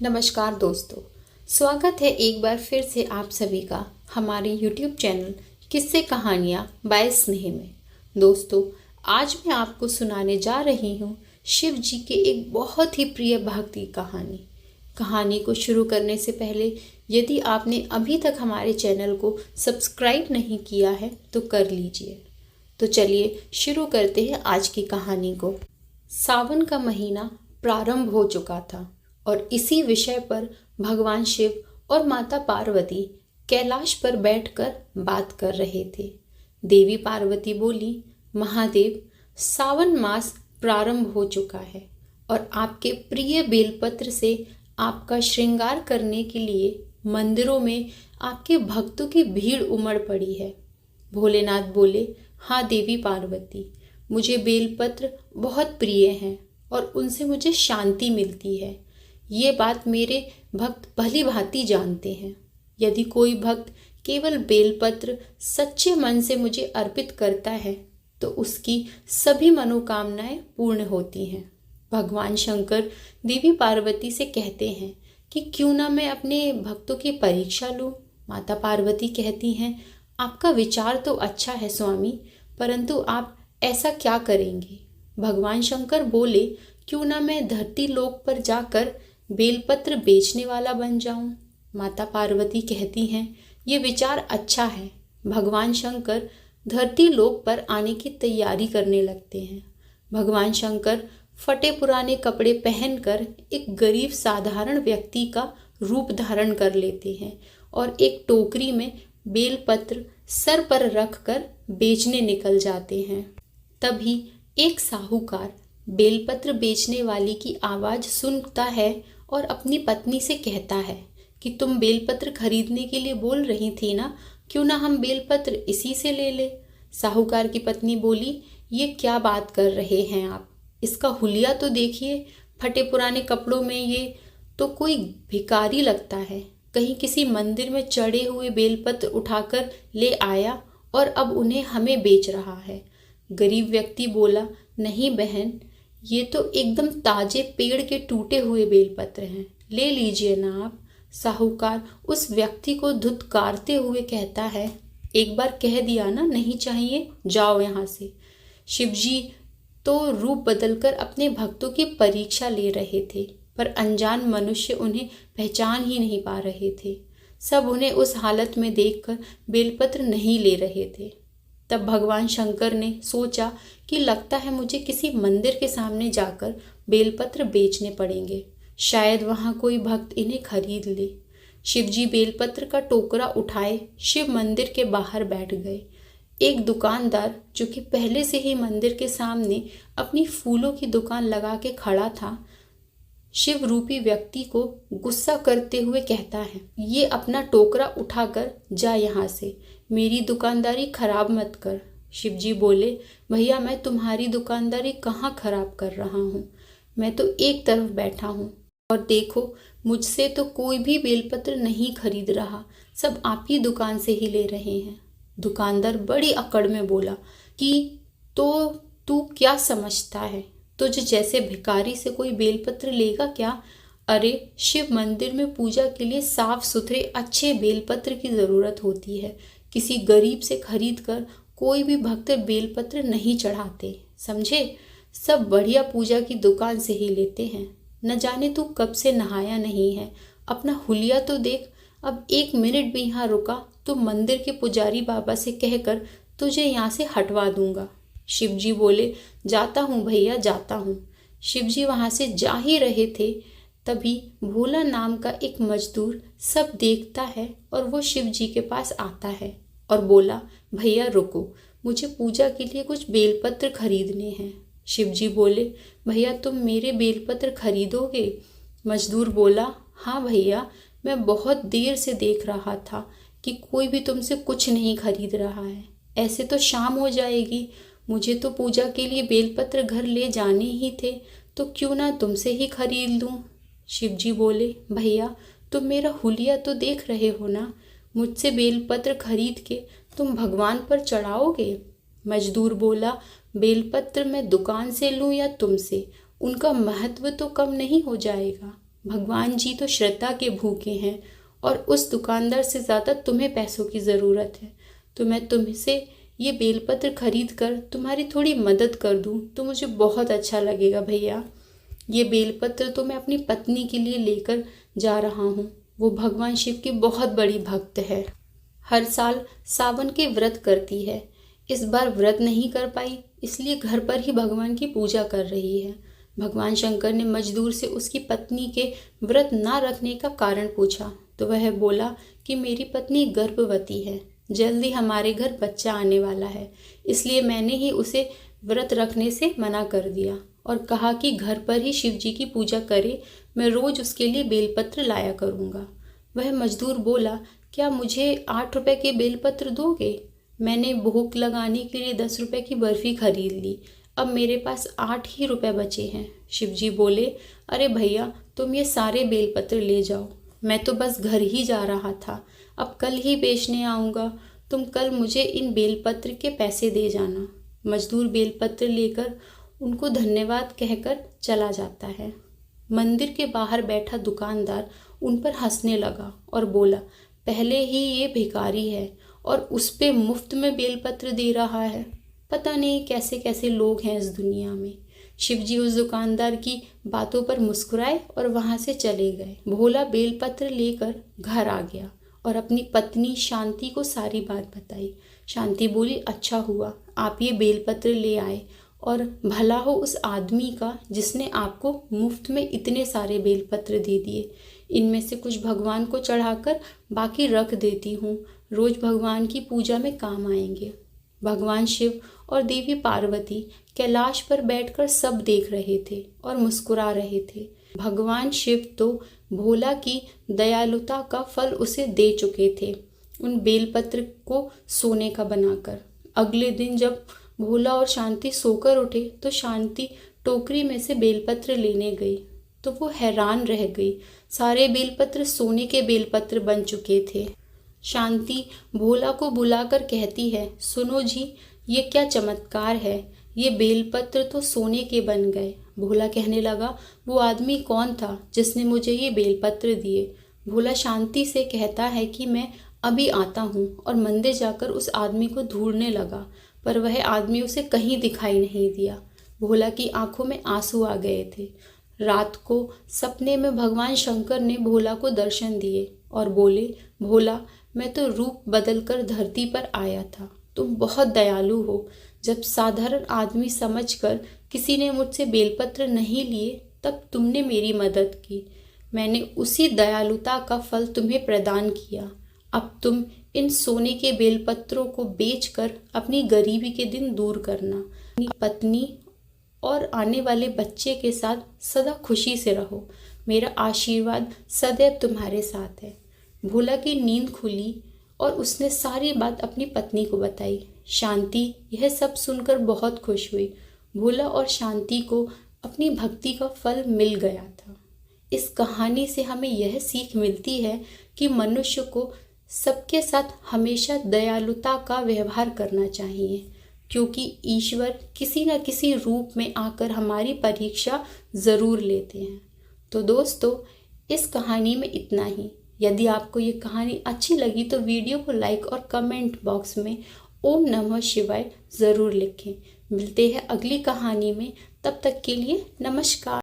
नमस्कार दोस्तों, स्वागत है एक बार फिर से आप सभी का हमारे YouTube चैनल किस्से कहानियाँ बाय स्नेह में। दोस्तों, आज मैं आपको सुनाने जा रही हूँ शिव जी के एक बहुत ही प्रिय भक्ति कहानी को शुरू करने से पहले यदि आपने अभी तक हमारे चैनल को सब्सक्राइब नहीं किया है तो कर लीजिए। तो चलिए शुरू करते हैं आज की कहानी को। सावन का महीना प्रारंभ हो चुका था और इसी विषय पर भगवान शिव और माता पार्वती कैलाश पर बैठकर बात कर रहे थे। देवी पार्वती बोली, महादेव, सावन मास प्रारंभ हो चुका है और आपके प्रिय बेलपत्र से आपका श्रृंगार करने के लिए मंदिरों में आपके भक्तों की भीड़ उमड़ पड़ी है। भोलेनाथ बोले, हाँ देवी पार्वती, मुझे बेलपत्र बहुत प्रिय हैं और उनसे मुझे शांति मिलती है। ये बात मेरे भक्त भली भांति जानते हैं। यदि कोई भक्त केवल बेलपत्र सच्चे मन से मुझे अर्पित करता है तो उसकी सभी मनोकामनाएं पूर्ण होती हैं। भगवान शंकर देवी पार्वती से कहते हैं कि क्यों ना मैं अपने भक्तों की परीक्षा लूं। माता पार्वती कहती हैं, आपका विचार तो अच्छा है स्वामी, परंतु आप ऐसा क्या करेंगे? भगवान शंकर बोले, क्यों ना मैं धरती लोक पर जाकर बेलपत्र बेचने वाला बन जाऊं। माता पार्वती कहती हैं, ये विचार अच्छा है। भगवान शंकर धरती लोक पर आने की तैयारी करने लगते हैं। भगवान शंकर फटे पुराने कपड़े पहनकर एक गरीब साधारण व्यक्ति का रूप धारण कर लेते हैं और एक टोकरी में बेलपत्र सर पर रखकर बेचने निकल जाते हैं। तभी एक साहूकार बेलपत्र बेचने वाली की आवाज़ सुनता है और अपनी पत्नी से कहता है कि तुम बेलपत्र खरीदने के लिए बोल रही थी ना, क्यों ना हम बेलपत्र इसी से ले ले। साहूकार की पत्नी बोली, ये क्या बात कर रहे हैं आप? इसका हुलिया तो देखिए, फटे पुराने कपड़ों में ये तो कोई भिखारी लगता है। कहीं किसी मंदिर में चढ़े हुए बेलपत्र उठाकर ले आया और अब उन्हें हमें बेच रहा है। गरीब व्यक्ति बोला, नहीं बहन, ये तो एकदम ताजे पेड़ के टूटे हुए बेलपत्र हैं, ले लीजिए ना आप। साहूकार उस व्यक्ति को धुतकारते हुए कहता है, एक बार कह दिया ना नहीं चाहिए, जाओ यहाँ से। शिवजी तो रूप बदलकर अपने भक्तों की परीक्षा ले रहे थे, पर अनजान मनुष्य उन्हें पहचान ही नहीं पा रहे थे। सब उन्हें उस हालत में देखकर बेलपत्र नहीं ले रहे थे। तब भगवान शंकर ने सोचा कि लगता है मुझे किसी मंदिर के सामने जाकर बेलपत्र बेचने पड़ेंगे, शायद वहाँ कोई भक्त इन्हें खरीद ले। शिवजी बेलपत्र का टोकरा उठाए शिव मंदिर के बाहर बैठ गए। एक दुकानदार जो कि पहले से ही मंदिर के सामने अपनी फूलों की दुकान लगा के खड़ा था, शिव रूपी व्यक्ति को गुस्सा करते हुए कहता है, ये अपना टोकरा उठाकर जा यहाँ से, मेरी दुकानदारी खराब मत कर। शिवजी बोले, भैया मैं तुम्हारी दुकानदारी कहाँ खराब कर रहा हूँ, मैं तो एक तरफ बैठा हूँ और देखो मुझसे तो कोई भी बेलपत्र नहीं खरीद रहा, सब आप ही दुकान से ही ले रहे हैं। दुकानदार बड़ी अकड़ में बोला कि तो तू क्या समझता है, तुझे जैसे भिखारी से कोई बेलपत्र लेगा क्या? अरे शिव मंदिर में पूजा के लिए साफ सुथरे अच्छे बेलपत्र की ज़रूरत होती है। किसी गरीब से खरीद कर कोई भी भक्त बेलपत्र नहीं चढ़ाते, समझे? सब बढ़िया पूजा की दुकान से ही लेते हैं। न जाने तू कब से नहाया नहीं है, अपना हुलिया तो देख। अब एक मिनट भी यहाँ रुका तो मंदिर के पुजारी बाबा से कहकर तुझे यहाँ से हटवा दूंगा। शिवजी बोले, जाता हूँ भैया, जाता हूँ। शिवजी वहाँ से जा ही रहे थे, तभी भोला नाम का एक मजदूर सब देखता है और वो शिवजी के पास आता है और बोला, भैया रुको, मुझे पूजा के लिए कुछ बेलपत्र खरीदने हैं। शिवजी बोले, भैया तुम मेरे बेलपत्र खरीदोगे? मजदूर बोला, हाँ भैया, मैं बहुत देर से देख रहा था कि कोई भी तुमसे कुछ नहीं खरीद रहा है। ऐसे तो शाम हो जाएगी, मुझे तो पूजा के लिए बेलपत्र घर ले जाने ही थे, तो क्यों ना तुमसे ही खरीद लूँ। शिवजी बोले, भैया तुम मेरा हुलिया तो देख रहे हो ना, मुझसे बेलपत्र खरीद के तुम भगवान पर चढ़ाओगे? मजदूर बोला, बेलपत्र मैं दुकान से लूँ या तुमसे, उनका महत्व तो कम नहीं हो जाएगा। भगवान जी तो श्रद्धा के भूखे हैं और उस दुकानदार से ज़्यादा तुम्हें पैसों की ज़रूरत है। तो मैं तुमसे ये बेलपत्र खरीद कर तुम्हारी थोड़ी मदद कर दूं तो मुझे बहुत अच्छा लगेगा भैया। ये बेलपत्र तो मैं अपनी पत्नी के लिए लेकर जा रहा हूँ। वो भगवान शिव की बहुत बड़ी भक्त है, हर साल सावन के व्रत करती है। इस बार व्रत नहीं कर पाई, इसलिए घर पर ही भगवान की पूजा कर रही है। भगवान शंकर ने मजदूर से उसकी पत्नी के व्रत ना रखने का कारण पूछा तो वह बोला कि मेरी पत्नी गर्भवती है, जल्दी हमारे घर बच्चा आने वाला है, इसलिए मैंने ही उसे व्रत रखने से मना कर दिया और कहा कि घर पर ही शिव जी की पूजा करे, मैं रोज उसके लिए बेलपत्र लाया करूँगा। वह मजदूर बोला, क्या मुझे 8 रुपए के बेलपत्र दोगे? मैंने भोग लगाने के लिए 10 रुपए की बर्फ़ी खरीद ली, अब मेरे पास 8 ही रुपए बचे हैं। शिवजी बोले, अरे भैया तुम ये सारे बेलपत्र ले जाओ, मैं तो बस घर ही जा रहा था, अब कल ही बेचने आऊँगा, तुम कल मुझे इन बेलपत्र के पैसे दे जाना। मजदूर बेलपत्र लेकर उनको धन्यवाद कहकर चला जाता है। मंदिर के बाहर बैठा दुकानदार उन पर हंसने लगा और बोला, पहले ही ये भिखारी है और उस पे मुफ्त में बेलपत्र दे रहा है। पता नहीं कैसे कैसे लोग हैं इस दुनिया में। शिवजी उस दुकानदार की बातों पर मुस्कुराए और वहां से चले गए। भोला बेलपत्र लेकर घर आ गया और अपनी पत्नी शांति को सारी बात बताई। शांति बोली, अच्छा हुआ आप ये बेलपत्र ले आए और भला हो उस आदमी का जिसने आपको मुफ्त में इतने सारे बेलपत्र दे दिए। इनमें से कुछ भगवान को चढ़ाकर बाकी रख देती हूँ, रोज भगवान की पूजा में काम आएंगे। भगवान शिव और देवी पार्वती कैलाश पर बैठकर सब देख रहे थे और मुस्कुरा रहे थे। भगवान शिव तो भोला की दयालुता का फल उसे दे चुके थे, उन बेलपत्र को सोने का बनाकर। अगले दिन जब भोला और शांति सोकर उठे तो शांति टोकरी में से बेलपत्र लेने गई तो वो हैरान रह गई, सारे बेलपत्र सोने के बेलपत्र बन चुके थे। शांति भोला को बुलाकर कहती है, सुनो जी, ये क्या चमत्कार है, ये बेलपत्र तो सोने के बन गए। भोला कहने लगा, वो आदमी कौन था जिसने मुझे ये बेलपत्र दिए? भोला शांति से कहता है कि मैं अभी आता हूँ और मंदिर जाकर उस आदमी को ढूंढने लगा, पर वह आदमी उसे कहीं दिखाई नहीं दिया। भोला की आंखों में आंसू आ गए थे। रात को सपने में भगवान शंकर ने भोला को दर्शन दिए और बोले, भोला मैं तो रूप बदलकर धरती पर आया था, तुम बहुत दयालु हो। जब साधारण आदमी समझकर किसी ने मुझसे बेलपत्र नहीं लिए तब तुमने मेरी मदद की, मैंने उसी दयालुता का फल तुम्हें प्रदान किया। अब तुम इन सोने के बेलपत्रों को बेचकर अपनी गरीबी के दिन दूर करना, अपनी पत्नी और आने वाले बच्चे के साथ सदा खुशी से रहो, मेरा आशीर्वाद सदैव तुम्हारे साथ है। भोला की नींद खुली और उसने सारी बात अपनी पत्नी को बताई। शांति यह सब सुनकर बहुत खुश हुई। भोला और शांति को अपनी भक्ति का फल मिल गया था। इस कहानी से हमें यह सीख मिलती है कि मनुष्य को सबके साथ हमेशा दयालुता का व्यवहार करना चाहिए, क्योंकि ईश्वर किसी न किसी रूप में आकर हमारी परीक्षा ज़रूर लेते हैं। तो दोस्तों, इस कहानी में इतना ही। यदि आपको ये कहानी अच्छी लगी तो वीडियो को लाइक और कमेंट बॉक्स में ओम नमः शिवाय ज़रूर लिखें। मिलते हैं अगली कहानी में, तब तक के लिए नमस्कार।